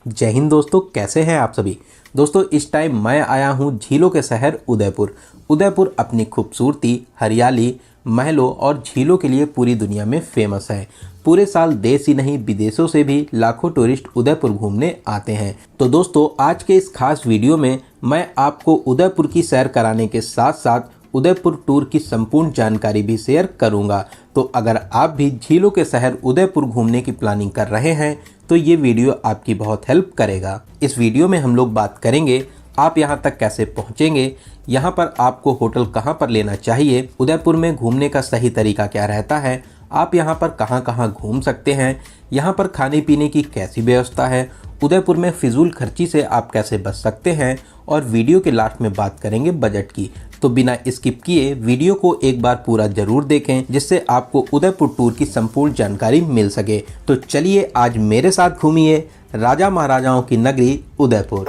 जय हिंद दोस्तों, कैसे हैं आप सभी। दोस्तों इस टाइम मैं आया हूं झीलों के शहर उदयपुर। उदयपुर अपनी खूबसूरती, हरियाली, महलों और झीलों के लिए पूरी दुनिया में फेमस है। पूरे साल देश ही नहीं विदेशों से भी लाखों टूरिस्ट उदयपुर घूमने आते हैं। तो दोस्तों आज के इस खास वीडियो में मैं आपको उदयपुर की सैर कराने के साथ साथ उदयपुर टूर की संपूर्ण जानकारी भी शेयर करूंगा। तो अगर आप भी झीलों के शहर उदयपुर घूमने की प्लानिंग कर रहे हैं तो ये वीडियो आपकी बहुत हेल्प करेगा। इस वीडियो में हम लोग बात करेंगे आप यहाँ तक कैसे पहुँचेंगे, यहाँ पर आपको होटल कहाँ पर लेना चाहिए, उदयपुर में घूमने का सही तरीका क्या रहता है, आप यहाँ पर कहाँ कहाँ घूम सकते हैं, यहाँ पर खाने पीने की कैसी व्यवस्था है, उदयपुर में फिजूल खर्ची से आप कैसे बच सकते हैं और वीडियो के लास्ट में बात करेंगे बजट की। तो बिना स्किप किए वीडियो को एक बार पूरा जरूर देखें जिससे आपको उदयपुर टूर की संपूर्ण जानकारी मिल सके। तो चलिए आज मेरे साथ घूमिए राजा महाराजाओं की नगरी उदयपुर।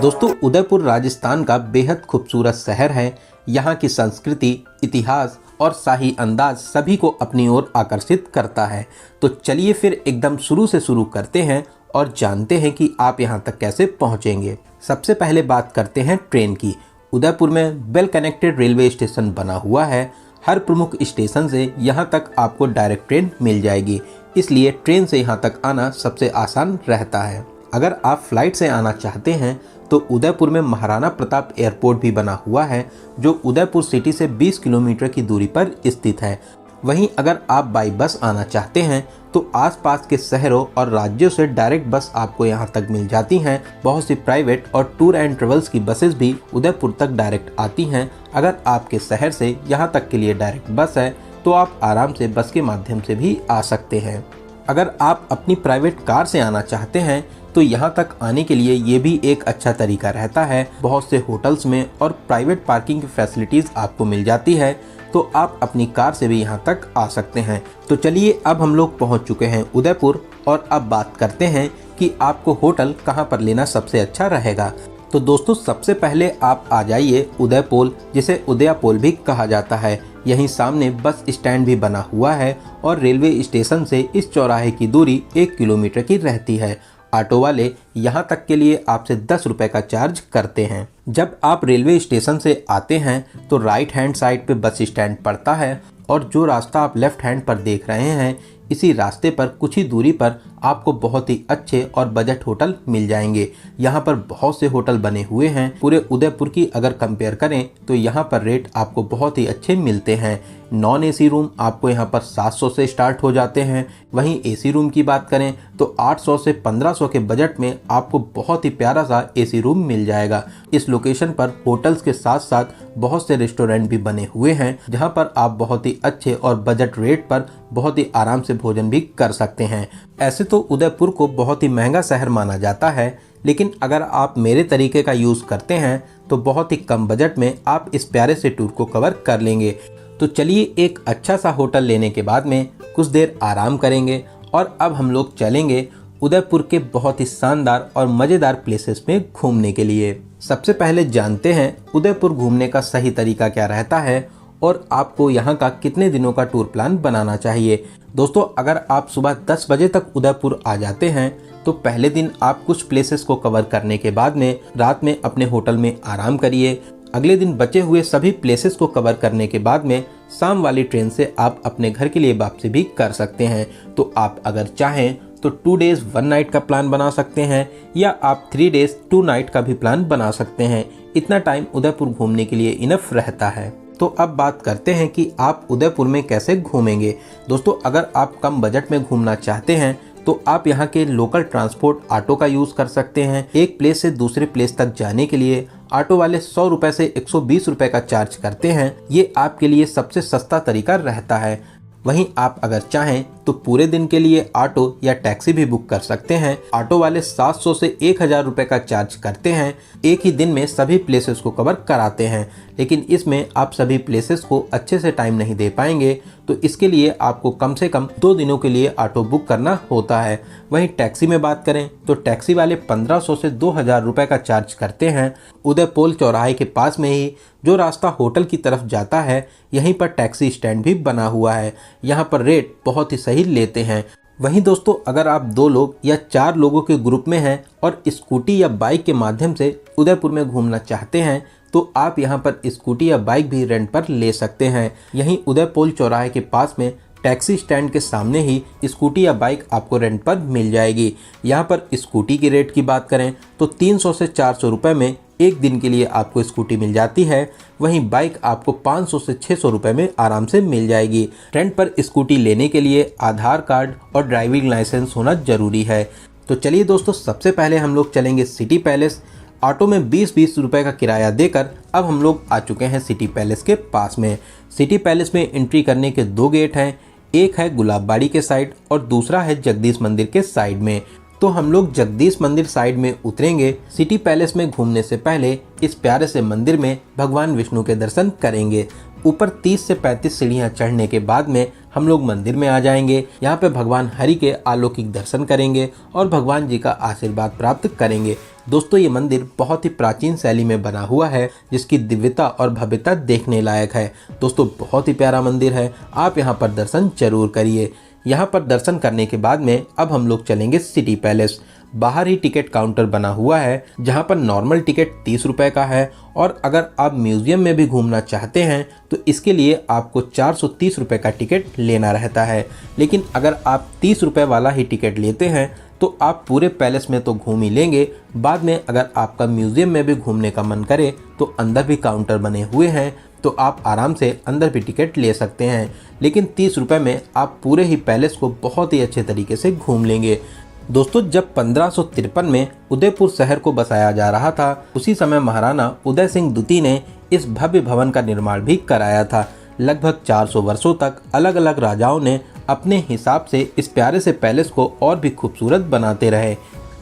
दोस्तों उदयपुर राजस्थान का बेहद खूबसूरत शहर है। यहाँ की संस्कृति, इतिहास और शाही अंदाज सभी को अपनी ओर आकर्षित करता है। तो चलिए फिर एकदम शुरू से शुरू करते हैं और जानते हैं कि आप यहाँ तक कैसे पहुँचेंगे। सबसे पहले बात करते हैं ट्रेन की। उदयपुर में वेल कनेक्टेड रेलवे स्टेशन बना हुआ है। हर प्रमुख स्टेशन से यहाँ तक आपको डायरेक्ट ट्रेन मिल जाएगी, इसलिए ट्रेन से यहाँ तक आना सबसे आसान रहता है। अगर आप फ्लाइट से आना चाहते हैं तो उदयपुर में महाराणा प्रताप एयरपोर्ट भी बना हुआ है जो उदयपुर सिटी से 20 किलोमीटर की दूरी पर स्थित है। वहीं अगर आप बाई बस आना चाहते हैं तो आसपास के शहरों और राज्यों से डायरेक्ट बस आपको यहां तक मिल जाती हैं। बहुत सी प्राइवेट और टूर एंड ट्रेवल्स की बसेस भी उदयपुर तक डायरेक्ट आती हैं। अगर आपके शहर से यहां तक के लिए डायरेक्ट बस है तो आप आराम से बस के माध्यम से भी आ सकते हैं। अगर आप अपनी प्राइवेट कार से आना चाहते हैं तो यहाँ तक आने के लिए ये भी एक अच्छा तरीका रहता है। बहुत से होटल्स में और प्राइवेट पार्किंग की फैसिलिटीज़ आपको मिल जाती है, तो आप अपनी कार से भी यहाँ तक आ सकते हैं। तो चलिए अब हम लोग पहुँच चुके हैं उदयपुर और अब बात करते हैं कि आपको होटल कहाँ पर लेना सबसे अच्छा रहेगा। तो दोस्तों सबसे पहले आप आ जाइए उदयपोल, जिसे उदयापोल भी कहा जाता है। यहीं सामने बस स्टैंड भी बना हुआ है और रेलवे स्टेशन से इस चौराहे की दूरी 1 किलोमीटर की रहती है। ऑटो वाले यहाँ तक के लिए आपसे 10 रुपये का चार्ज करते हैं। जब आप रेलवे स्टेशन से आते हैं तो राइट हैंड साइड पे बस स्टैंड पड़ता है और जो रास्ता आप लेफ्ट हैंड पर देख रहे हैं इसी रास्ते पर कुछ ही दूरी पर आपको बहुत ही अच्छे और बजट होटल मिल जाएंगे। यहाँ पर बहुत से होटल बने हुए हैं। पूरे उदयपुर की अगर कंपेयर करें तो यहाँ पर रेट आपको बहुत ही अच्छे मिलते हैं। नॉन एसी रूम आपको यहाँ पर 700 से स्टार्ट हो जाते हैं। वहीं एसी रूम की बात करें तो 800 से 1500 के बजट में आपको बहुत ही प्यारा सा एसी रूम मिल जाएगा। इस लोकेशन पर होटल्स के साथ साथ बहुत से रेस्टोरेंट भी बने हुए हैं जहाँ पर आप बहुत ही अच्छे और बजट रेट पर बहुत ही आराम से भोजन भी कर सकते हैं। ऐसे तो उदयपुर को बहुत ही महंगा शहर माना जाता है, लेकिन अगर आप मेरे तरीके का यूज़ करते हैं तो बहुत ही कम बजट में आप इस प्यारे से टूर को कवर कर लेंगे। तो चलिए एक अच्छा सा होटल लेने के बाद में कुछ देर आराम करेंगे और अब हम लोग चलेंगे उदयपुर के बहुत ही शानदार और मज़ेदार प्लेसेस में घूमने के लिए। सबसे पहले जानते हैं उदयपुर घूमने का सही तरीका क्या रहता है और आपको यहाँ का कितने दिनों का टूर प्लान बनाना चाहिए। दोस्तों अगर आप सुबह 10 बजे तक उदयपुर आ जाते हैं तो पहले दिन आप कुछ प्लेसेस को कवर करने के बाद में रात में अपने होटल में आराम करिए। अगले दिन बचे हुए सभी प्लेसेस को कवर करने के बाद में शाम वाली ट्रेन से आप अपने घर के लिए वापसी भी कर सकते हैं। तो आप अगर चाहें तो 2 डेज 1 नाइट का प्लान बना सकते हैं या आप 3 डेज 2 नाइट का भी प्लान बना सकते हैं। इतना टाइम उदयपुर घूमने के लिए इनफ रहता है। तो अब बात करते हैं कि आप उदयपुर में कैसे घूमेंगे। दोस्तों अगर आप कम बजट में घूमना चाहते हैं तो आप यहाँ के लोकल ट्रांसपोर्ट ऑटो का यूज़ कर सकते हैं। एक प्लेस से दूसरे प्लेस तक जाने के लिए ऑटो वाले 100 रुपये से 120 रुपये का चार्ज करते हैं। ये आपके लिए सबसे सस्ता तरीका रहता है। वहीं आप अगर चाहें तो पूरे दिन के लिए ऑटो या टैक्सी भी बुक कर सकते हैं। ऑटो वाले 700 से 1000 रुपये का चार्ज करते हैं। एक ही दिन में सभी प्लेसेस को कवर कराते हैं, लेकिन इसमें आप सभी प्लेसेस को अच्छे से टाइम नहीं दे पाएंगे, तो इसके लिए आपको कम से कम 2 दिनों के लिए ऑटो बुक करना होता है। वहीं टैक्सी में बात करें तो टैक्सी वाले 1500 से 2000 रुपये का चार्ज करते हैं। उदयपोल चौराहे के पास में ही जो रास्ता होटल की तरफ जाता है, यहीं पर टैक्सी स्टैंड भी बना हुआ है। यहाँ पर रेट बहुत ही सही लेते हैं। वहीं दोस्तों अगर आप 2 लोग या 4 लोगों के ग्रुप में हैं और स्कूटी या बाइक के माध्यम से उदयपुर में घूमना चाहते हैं तो आप यहां पर स्कूटी या बाइक भी रेंट पर ले सकते हैं। यहीं उदयपुर चौराहे के पास में टैक्सी स्टैंड के सामने ही स्कूटी या बाइक आपको रेंट पर मिल जाएगी। यहाँ पर स्कूटी की रेट की बात करें तो 300 से 400 रुपये में एक दिन के लिए आपको स्कूटी मिल जाती है। वहीं बाइक आपको 500 से 600 रुपये में आराम से मिल जाएगी। रेंट पर स्कूटी लेने के लिए आधार कार्ड और ड्राइविंग लाइसेंस होना ज़रूरी है। तो चलिए दोस्तों, सबसे पहले हम लोग चलेंगे सिटी पैलेस। ऑटो में 20-20 रुपये का किराया देकर अब हम लोग आ चुके हैं सिटी पैलेस के पास में। सिटी पैलेस में एंट्री करने के 2 गेट हैं, एक है गुलाबबाड़ी के साइड और दूसरा है जगदीश मंदिर के साइड में। तो हम लोग जगदीश मंदिर साइड में उतरेंगे। सिटी पैलेस में घूमने से पहले इस प्यारे से मंदिर में भगवान विष्णु के दर्शन करेंगे। ऊपर 30 से 35 सीढ़ियाँ चढ़ने के बाद में हम लोग मंदिर में आ जाएंगे। यहाँ पे भगवान हरि के अलौकिक दर्शन करेंगे और भगवान जी का आशीर्वाद प्राप्त करेंगे। दोस्तों ये मंदिर बहुत ही प्राचीन शैली में बना हुआ है, जिसकी दिव्यता और भव्यता देखने लायक है। दोस्तों बहुत ही प्यारा मंदिर है, आप यहाँ पर दर्शन जरूर करिए। यहाँ पर दर्शन करने के बाद में अब हम लोग चलेंगे सिटी पैलेस। बाहर ही टिकट काउंटर बना हुआ है, जहाँ पर नॉर्मल टिकट 30 रुपये का है और अगर आप म्यूजियम में भी घूमना चाहते हैं तो इसके लिए आपको 430 रुपये का टिकट लेना रहता है। लेकिन अगर आप 30 रुपये वाला ही टिकट लेते हैं तो आप पूरे पैलेस में तो घूम ही लेंगे। बाद में अगर आपका म्यूजियम में भी घूमने का मन करे तो अंदर भी काउंटर बने हुए हैं, तो आप आराम से अंदर भी टिकट ले सकते हैं। लेकिन 30 रुपये में आप पूरे ही पैलेस को बहुत ही अच्छे तरीके से घूम लेंगे। दोस्तों जब 1553 में उदयपुर शहर को बसाया जा रहा था, उसी समय महाराणा उदय सिंह द्वितीय ने इस भव्य भवन का निर्माण भी कराया था। लगभग 400 वर्षों तक अलग अलग राजाओं ने अपने हिसाब से इस प्यारे से पैलेस को और भी खूबसूरत बनाते रहे।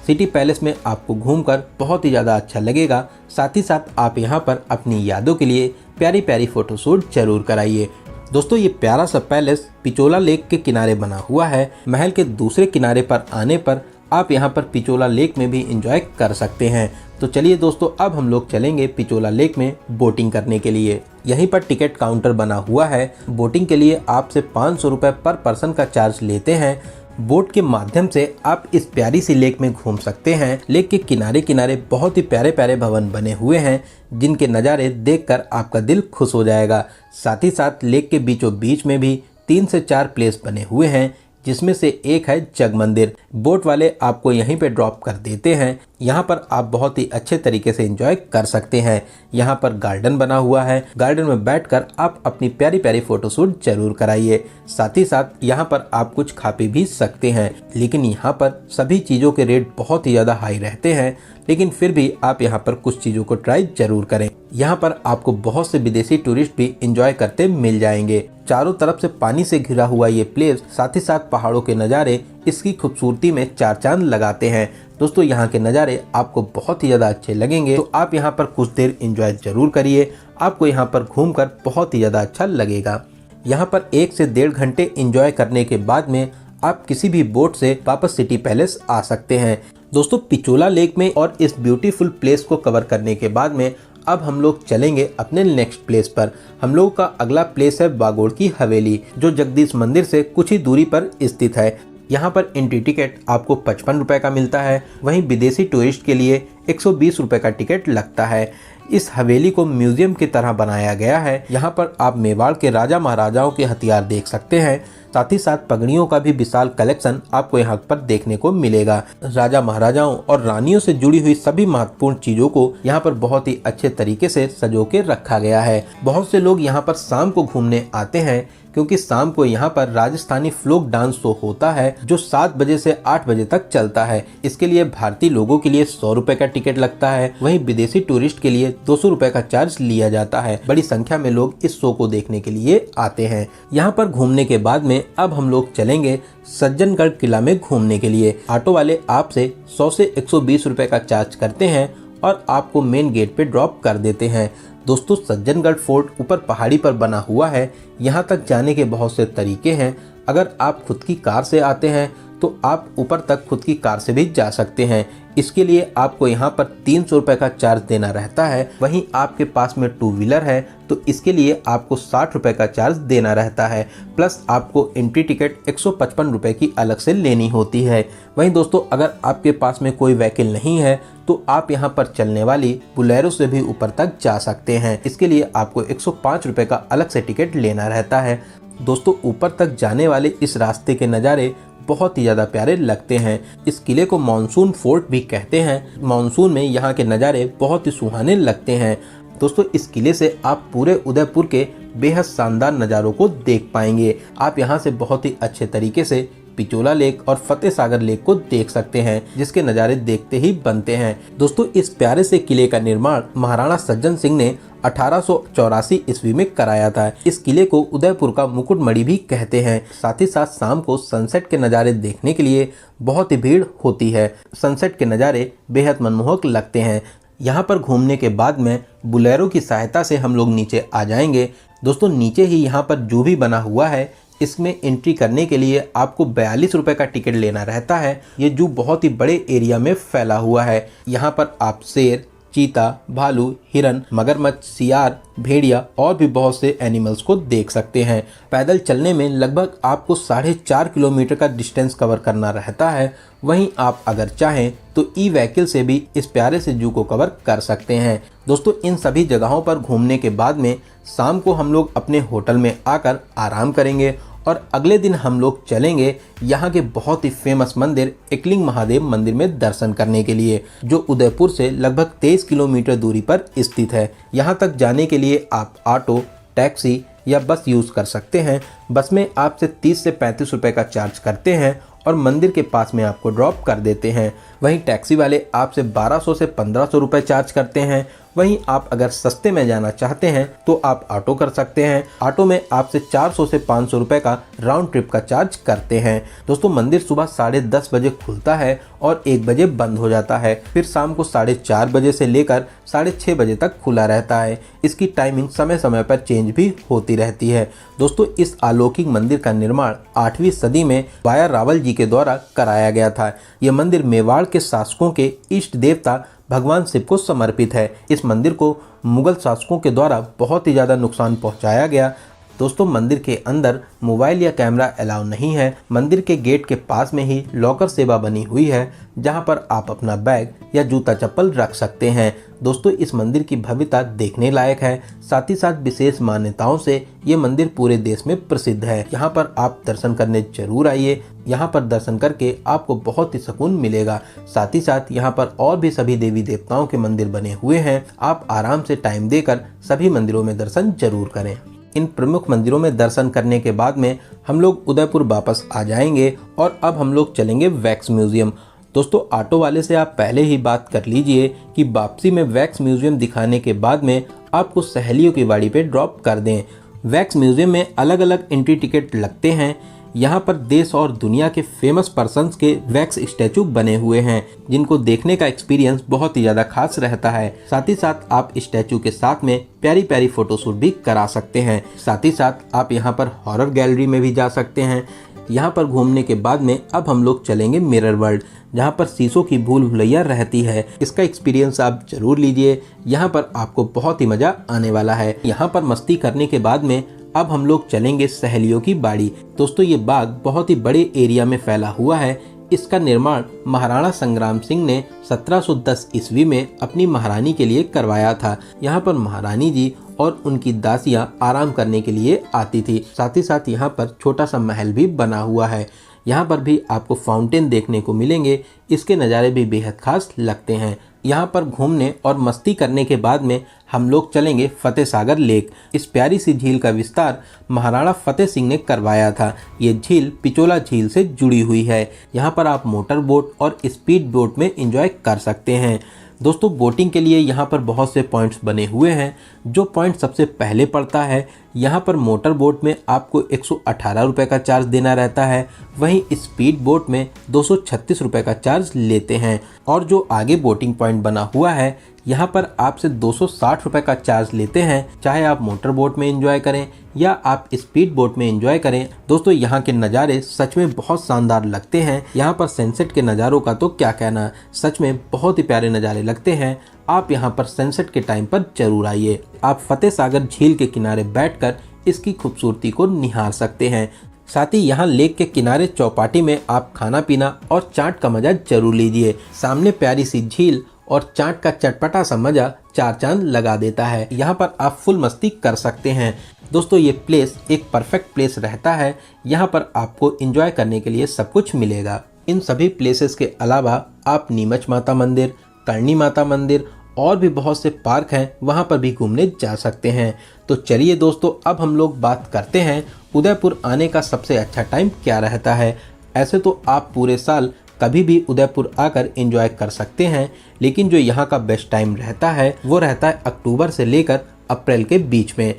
सिटी पैलेस में आपको घूमकर बहुत ही ज़्यादा अच्छा लगेगा। साथ ही साथ आप यहाँ पर अपनी यादों के लिए प्यारी प्यारी फ़ोटोशूट जरूर कराइए। दोस्तों ये प्यारा सा पैलेस पिचोला लेक के किनारे बना हुआ है। महल के दूसरे किनारे पर आने पर आप यहाँ पर पिचोला लेक में भी एंजॉय कर सकते हैं। तो चलिए दोस्तों, अब हम लोग चलेंगे पिचोला लेक में बोटिंग करने के लिए। यहीं पर टिकट काउंटर बना हुआ है। बोटिंग के लिए आपसे 500 रुपये पर पर्सन का चार्ज लेते हैं। बोट के माध्यम से आप इस प्यारी सी लेक में घूम सकते हैं। लेक के किनारे किनारे बहुत ही प्यारे प्यारे भवन बने हुए हैं, जिनके नज़ारे देखकर आपका दिल खुश हो जाएगा। साथ ही साथ लेक के बीचों बीच में भी 3 से 4 प्लेस बने हुए हैं, जिसमें से एक है जग मंदिर। बोट वाले आपको यहीं पे ड्रॉप कर देते हैं। यहाँ पर आप बहुत ही अच्छे तरीके से एंजॉय कर सकते हैं। यहाँ पर गार्डन बना हुआ है, गार्डन में बैठकर आप अपनी प्यारी प्यारी फोटोशूट जरूर कराइए। साथ ही साथ यहाँ पर आप कुछ खा पी भी सकते हैं। लेकिन यहाँ पर सभी चीज़ों के रेट बहुत ही ज़्यादा हाई रहते हैं, लेकिन फिर भी आप यहाँ पर कुछ चीज़ों को ट्राई जरूर करें। यहाँ पर आपको बहुत से विदेशी टूरिस्ट भी एंजॉय करते मिल जाएंगे। चारों तरफ से पानी से घिरा हुआ ये प्लेस, साथ ही साथ पहाड़ों के नज़ारे इसकी खूबसूरती में 4 चांद लगाते हैं। दोस्तों यहाँ के नज़ारे आपको बहुत ही ज़्यादा अच्छे लगेंगे, तो आप यहाँ पर कुछ देर एंजॉय जरूर करिए। आपको यहाँ पर घूमकर बहुत ही ज़्यादा अच्छा लगेगा। यहाँ पर 1 से 1.5 घंटे एंजॉय करने के बाद में आप किसी भी बोट से वापस सिटी पैलेस आ सकते हैं। दोस्तों पिचोला लेक में और इस ब्यूटीफुल प्लेस को कवर करने के बाद में अब हम लोग चलेंगे अपने नेक्स्ट प्लेस पर। हम लोग का अगला प्लेस है बागोड़ की हवेली, जो जगदीश मंदिर से कुछ ही दूरी पर स्थित है। यहाँ पर एंट्री टिकट आपको 55 रुपये का मिलता है। वहीं विदेशी टूरिस्ट के लिए 120 रुपये का टिकट लगता है। इस हवेली को म्यूजियम की तरह बनाया गया है। यहाँ पर आप मेवाड़ के राजा महाराजाओं के हथियार देख सकते हैं। साथ ही साथ पगड़ियों का भी विशाल कलेक्शन आपको यहाँ पर देखने को मिलेगा। राजा महाराजाओं और रानियों से जुड़ी हुई सभी महत्वपूर्ण चीजों को यहाँ पर बहुत ही अच्छे तरीके से सजो के रखा गया है। बहुत से लोग यहाँ पर शाम को घूमने आते हैं, क्योंकि शाम को यहाँ पर राजस्थानी फ्लोक डांस शो होता है, जो 7 बजे से 8 बजे तक चलता है। इसके लिए भारतीय लोगों के लिए 100 रुपए का टिकट लगता है। वहीं विदेशी टूरिस्ट के लिए 200 रुपए का चार्ज लिया जाता है। बड़ी संख्या में लोग इस शो को देखने के लिए आते हैं। यहाँ पर घूमने के बाद में अब हम लोग चलेंगे सज्जनगढ़ किला में घूमने के लिए। ऑटो वाले आपसे 100 से 120 रुपए का चार्ज करते हैं और आपको मेन गेट पे ड्रॉप कर देते हैं। दोस्तों सज्जनगढ़ फोर्ट ऊपर पहाड़ी पर बना हुआ है। यहाँ तक जाने के बहुत से तरीके हैं। अगर आप खुद की कार से आते हैं तो आप ऊपर तक खुद की कार से भी जा सकते हैं। इसके लिए आपको यहाँ पर 300 रुपये का चार्ज देना रहता है। वहीं आपके पास में 2 व्हीलर है तो इसके लिए आपको 60 रुपये का चार्ज देना रहता है, प्लस आपको एंट्री टिकट 155 रुपये की अलग से लेनी होती है। वहीं दोस्तों अगर आपके पास में कोई व्हीकल नहीं है तो आप यहाँ पर चलने वाली बुलेरो से भी ऊपर तक जा सकते हैं। इसके लिए आपको 105 रुपये का अलग से टिकट लेना रहता है। दोस्तों ऊपर तक जाने वाले इस रास्ते के नज़ारे बहुत ही ज़्यादा प्यारे लगते हैं। इस किले को मानसून फोर्ट भी कहते हैं। मानसून में यहाँ के नज़ारे बहुत ही सुहाने लगते हैं। दोस्तों इस किले से आप पूरे उदयपुर के बेहद शानदार नज़ारों को देख पाएंगे। आप यहाँ से बहुत ही अच्छे तरीके से पिचोला लेक और फतेह सागर लेक को देख सकते हैं, जिसके नज़ारे देखते ही बनते हैं। दोस्तों इस प्यारे से किले का निर्माण महाराणा सज्जन सिंह ने 1884 ईस्वी में कराया था। इस किले को उदयपुर का मुकुटमणि भी कहते हैं। साथ ही साथ शाम को सनसेट के नज़ारे देखने के लिए बहुत ही भीड़ होती है। सनसेट के नज़ारे बेहद मनमोहक लगते हैं। यहाँ पर घूमने के बाद में बुलेरो की सहायता से हम लोग नीचे आ जाएंगे। दोस्तों नीचे ही यहाँ पर जू भी बना हुआ है। इसमें एंट्री करने के लिए आपको 42 रुपये का टिकट लेना रहता है। ये जू बहुत ही बड़े एरिया में फैला हुआ है। यहाँ पर आप शेर, चीता, भालू, हिरन, मगरमच्छ, सियार, भेड़िया और भी बहुत से एनिमल्स को देख सकते हैं। पैदल चलने में लगभग आपको 4.5 किलोमीटर का डिस्टेंस कवर करना रहता है। वहीं आप अगर चाहें तो ई व्हीकल से भी इस प्यारे से जू को कवर कर सकते हैं। दोस्तों इन सभी जगहों पर घूमने के बाद में शाम को हम लोग अपने होटल में आकर आराम करेंगे और अगले दिन हम लोग चलेंगे यहाँ के बहुत ही फेमस मंदिर एकलिंग महादेव मंदिर में दर्शन करने के लिए, जो उदयपुर से लगभग 23 किलोमीटर दूरी पर स्थित है। यहाँ तक जाने के लिए आप ऑटो, टैक्सी या बस यूज़ कर सकते हैं। बस में आपसे 30 से 35 रुपये का चार्ज करते हैं और मंदिर के पास में आपको ड्रॉप कर देते हैं। वहीं टैक्सी वाले आपसे 1200 से 1500 रुपये चार्ज करते हैं। वहीं आप अगर सस्ते में जाना चाहते हैं तो आप ऑटो कर सकते हैं। ऑटो में आपसे 400 से 500 रुपये का राउंड ट्रिप का चार्ज करते हैं। दोस्तों मंदिर सुबह 10:30 बजे खुलता है और 1 बजे बंद हो जाता है। फिर शाम को 4:30 बजे से लेकर 6:30 बजे तक खुला रहता है। इसकी टाइमिंग समय समय पर चेंज भी होती रहती है। दोस्तों इस अलौकिक मंदिर का निर्माण 8वीं सदी में बाया रावल जी के द्वारा कराया गया था। यह मंदिर मेवाड़ के शासकों के इष्ट देवता भगवान शिव को समर्पित है। इस मंदिर को मुगल शासकों के द्वारा बहुत ही ज़्यादा नुकसान पहुंचाया गया। दोस्तों मंदिर के अंदर मोबाइल या कैमरा अलाउ नहीं है। मंदिर के गेट के पास में ही लॉकर सेवा बनी हुई है, जहां पर आप अपना बैग या जूता चप्पल रख सकते हैं। दोस्तों इस मंदिर की भव्यता देखने लायक है। साथ ही साथ विशेष मान्यताओं से ये मंदिर पूरे देश में प्रसिद्ध है। यहाँ पर आप दर्शन करने जरूर आइए। यहाँ पर दर्शन करके आपको बहुत ही सुकून मिलेगा। साथ ही साथ यहाँ पर और भी सभी देवी देवताओं के मंदिर बने हुए हैं। आप आराम से टाइम देकर सभी मंदिरों में दर्शन जरूर करें। इन प्रमुख मंदिरों में दर्शन करने के बाद में हम लोग उदयपुर वापस आ जाएंगे और अब हम लोग चलेंगे वैक्स म्यूजियम। दोस्तों ऑटो वाले से आप पहले ही बात कर लीजिए कि वापसी में वैक्स म्यूजियम दिखाने के बाद में आपको सहेलियों की बाड़ी पे ड्रॉप कर दें। वैक्स म्यूजियम में अलग अलग एंट्री टिकट लगते हैं। यहाँ पर देश और दुनिया के फेमस पर्सन्स के वैक्स स्टैचू बने हुए हैं, जिनको देखने का एक्सपीरियंस बहुत ही ज़्यादा खास रहता है। साथ ही साथ आप स्टैचू के साथ में प्यारी प्यारी फोटोशूट भी करा सकते हैं। साथ ही साथ आप यहाँ पर हॉरर गैलरी में भी जा सकते हैं। यहाँ पर घूमने के बाद में अब हम लोग चलेंगे मिरर वर्ल्ड, जहाँ पर शीशों की भूल भुलैया रहती है। इसका एक्सपीरियंस आप जरूर लीजिए। यहाँ पर आपको बहुत ही मज़ा आने वाला है। यहाँ पर मस्ती करने के बाद में अब हम लोग चलेंगे सहेलियों की बाड़ी। दोस्तों ये बाग बहुत ही बड़े एरिया में फैला हुआ है। इसका निर्माण महाराणा संग्राम सिंह ने 1710 ईस्वी में अपनी महारानी के लिए करवाया था। यहाँ पर महारानी जी और उनकी दासियां आराम करने के लिए आती थी। साथ ही साथ यहाँ पर छोटा सा महल भी बना हुआ है। यहाँ पर भी आपको फाउंटेन देखने को मिलेंगे। इसके नज़ारे भी बेहद खास लगते हैं। यहाँ पर घूमने और मस्ती करने के बाद में हम लोग चलेंगे फतेह सागर लेक। इस प्यारी सी झील का विस्तार महाराणा फतेह सिंह ने करवाया था। ये झील पिचोला झील से जुड़ी हुई है। यहाँ पर आप मोटर बोट और स्पीड बोट में एंजॉय कर सकते हैं। दोस्तों बोटिंग के लिए यहाँ पर बहुत से पॉइंट्स बने हुए हैं। जो पॉइंट सबसे पहले पड़ता है यहाँ पर मोटर बोट में आपको 118 रुपये का चार्ज देना रहता है, वहीं स्पीड बोट में 236 रुपये का चार्ज लेते हैं। और जो आगे बोटिंग पॉइंट बना हुआ है यहाँ पर आपसे 260 रुपये का चार्ज लेते हैं, चाहे आप मोटर बोट में एंजॉय करें या आप स्पीड बोट में एंजॉय करें। दोस्तों यहाँ के नज़ारे सच में बहुत शानदार लगते हैं। यहाँ पर सनसेट के नज़ारों का तो क्या कहना, सच में बहुत ही प्यारे नज़ारे लगते हैं। आप यहाँ पर सनसेट के टाइम पर जरूर आइए। आप फतेह सागर झील के किनारे बैठकर इसकी खूबसूरती को निहार सकते हैं। साथ ही यहाँ लेक के किनारे चौपाटी में आप खाना पीना और चाट का मजा जरूर लीजिए। सामने प्यारी सी झील और चाट का चटपटा सा मजा चार चांद लगा देता है। यहाँ पर आप फुल मस्ती कर सकते हैं। दोस्तों ये प्लेस एक परफेक्ट प्लेस रहता है। यहाँ पर आपको एंजॉय करने के लिए सब कुछ मिलेगा। इन सभी प्लेसेस के अलावा आप नीमच माता मंदिर, करणी माता मंदिर और भी बहुत से पार्क हैं, वहाँ पर भी घूमने जा सकते हैं। तो चलिए दोस्तों, अब हम लोग बात करते हैं उदयपुर आने का सबसे अच्छा टाइम क्या रहता है। ऐसे तो आप पूरे साल कभी भी उदयपुर आकर एंजॉय कर सकते हैं, लेकिन जो यहाँ का बेस्ट टाइम रहता है वो रहता है अक्टूबर से लेकर अप्रैल के बीच में।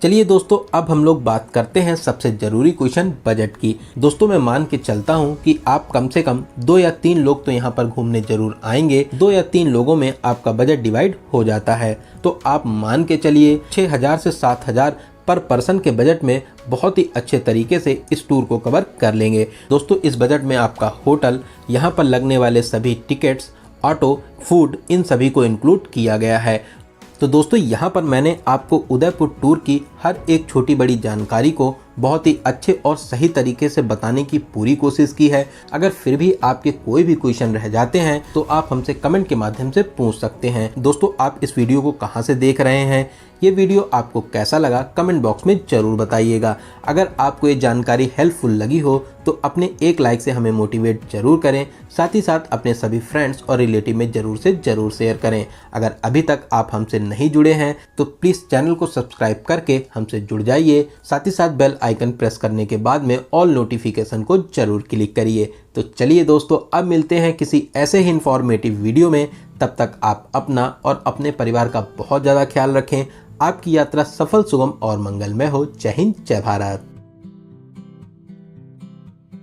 चलिए दोस्तों, अब हम लोग बात करते हैं सबसे ज़रूरी क्वेश्चन बजट की। दोस्तों मैं मान के चलता हूँ कि आप कम से कम 2 या 3 लोग तो यहाँ पर घूमने जरूर आएंगे। 2 या 3 लोगों में आपका बजट डिवाइड हो जाता है, तो आप मान के चलिए 6,000 से 7,000 पर पर्सन के बजट में बहुत ही अच्छे तरीके से इस टूर को कवर कर लेंगे। दोस्तों इस बजट में आपका होटल, यहाँ पर लगने वाले सभी टिकट्स, ऑटो, फूड, इन सभी को इंक्लूड किया गया है। तो दोस्तों यहाँ पर मैंने आपको उदयपुर टूर की हर एक छोटी बड़ी जानकारी को बहुत ही अच्छे और सही तरीके से बताने की पूरी कोशिश की है। अगर फिर भी आपके कोई भी क्वेश्चन रह जाते हैं तो आप हमसे कमेंट के माध्यम से पूछ सकते हैं। दोस्तों आप इस वीडियो को कहां से देख रहे हैं, ये वीडियो आपको कैसा लगा कमेंट बॉक्स में ज़रूर बताइएगा। अगर आपको ये जानकारी हेल्पफुल लगी हो तो अपने एक लाइक से हमें मोटिवेट जरूर करें। साथ ही साथ अपने सभी फ्रेंड्स और रिलेटिव में ज़रूर से ज़रूर शेयर करें। अगर अभी तक आप हमसे नहीं जुड़े हैं तो प्लीज़ चैनल को सब्सक्राइब करके हमसे जुड़ जाइए। साथ ही साथ बेल आइकन प्रेस करने के बाद में ऑल नोटिफिकेशन को जरूर क्लिक करिए। तो चलिए दोस्तों, अब मिलते हैं किसी ऐसे ही इंफॉर्मेटिव वीडियो में। तब तक आप अपना और अपने परिवार का बहुत ज़्यादा ख्याल रखें। आपकी यात्रा सफल, सुगम और मंगलमय हो। जय हिंद, जय भारत।